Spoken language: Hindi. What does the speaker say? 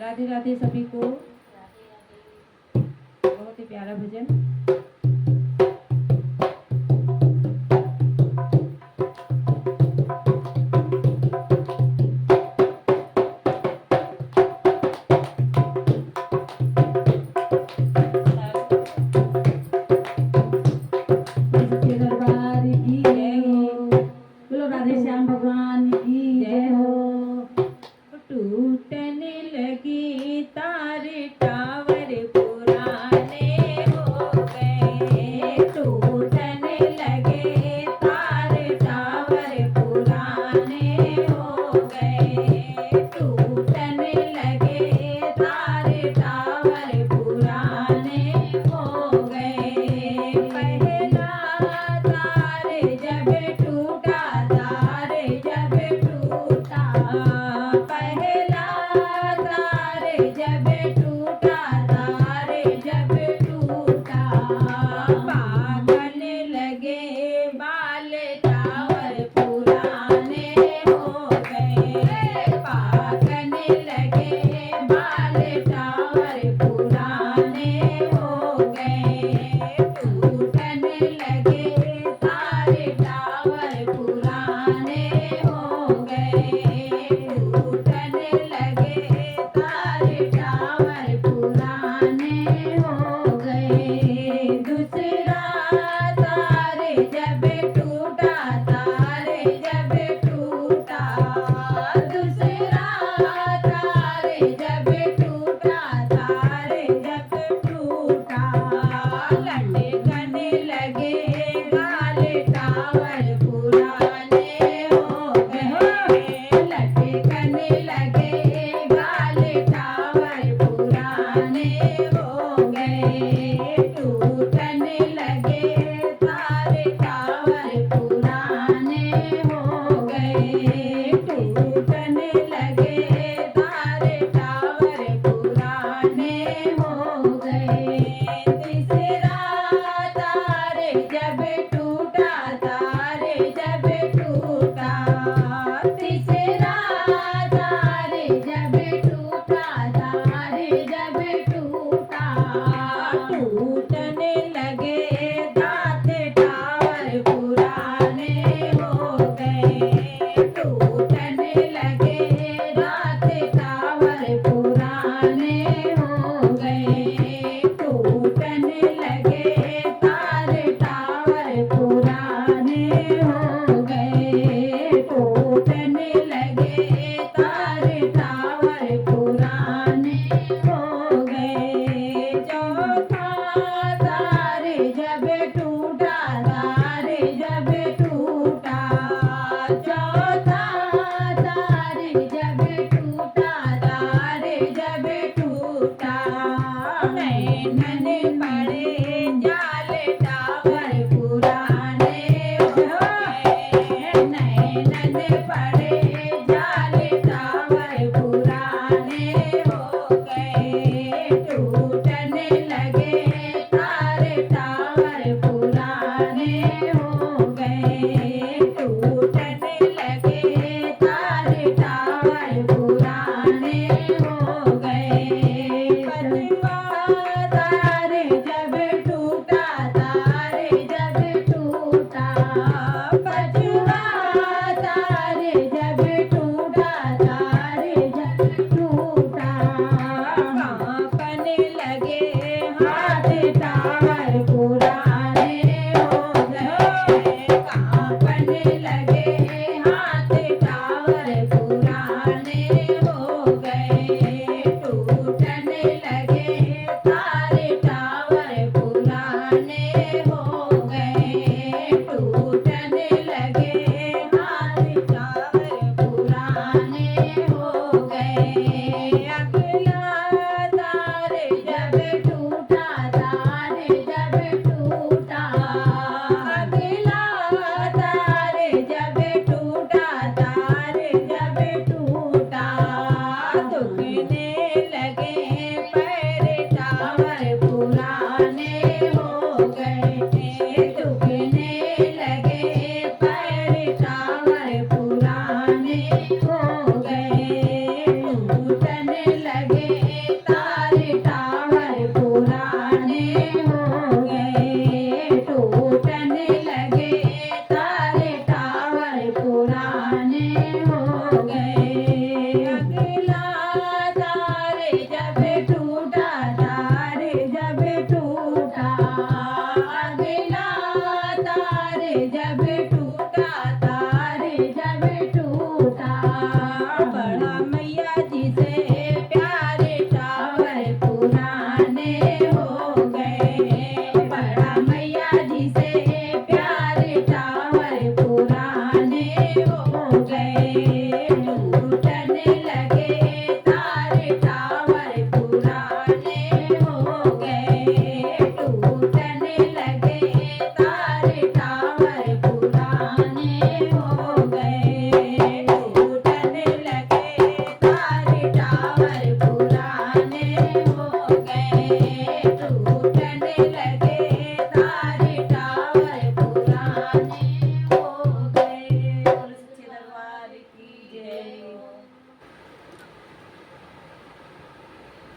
राधे राधे सभी को। बहुत ही प्यारा भजन। सच्चे दरबार की जय हो। बोलो राधे श्याम भगवान की जय हो। टूटने लगी तारे टावर पुराने हो गए। टूटने लगे तारे टावर पुराने हो गए। टूटने लगे तारे टावर पुराने हो गए। पहला तारे जब टूटा, तारे जब टूटा, पहला तारे जब टूटा, तारे जब टूटा, पागल लगे बाल टावर पुराने हो गए। पागल लगे बाल टावर पुराने हो गए। टूटने लगे सारे टावर पुराने हो गए। टूटने लगे सारे टावर पुराने हो गए। दूसरा तारे जब टूटा, तारे जब टूटा, दूसरा तारे जब टूटा, तारे जब टूटा, लटकने लगे बाल टावर पुराने हो गए। लटकने लगे बाल टावर पुराने हो गए। टूटने लगे सारे टावर पुराने हो गए। टूटने लगे सारे टावर पुराने हो गए। तीसरा तारे जब टूटा, तारे जब टूटा, तीसरा तारे जब टूटा, तारे जब टूटा, टूटने लगे दांत टावर पुराने हो गए। टूटने लगे दांत टावर पुराने हो गए। टूटने लगे तारे टावर पुराने हो गए। टूटने लगे तारे टावर पुराने हो गए। चौथा तारे जब टूटा, तारे जब टूटा, चौथा तारे जब टूटा, तारे जब टूटा, नैनन पड़े जाल टावर पुराने हो गए। नैनन पड़े जाल टावर पुराने हो गए। टूटने लगे तारे टावर पुराने हो गए। टूटने लगे तारे टावर पुराने हो गए। पंचवा तारे जब टूटा, तारे जब टूटा, पंचवा तारे जब टूटा, तारे जब टूटा, कांपने लगे हाथ टावर पुराने हो गए। कांपने लगे हाथ टावर पुराने हो गए। टूटने लगे तारे टावर पुराने हो गए। टूटने लगे हाथ टावर पुराने हो गए।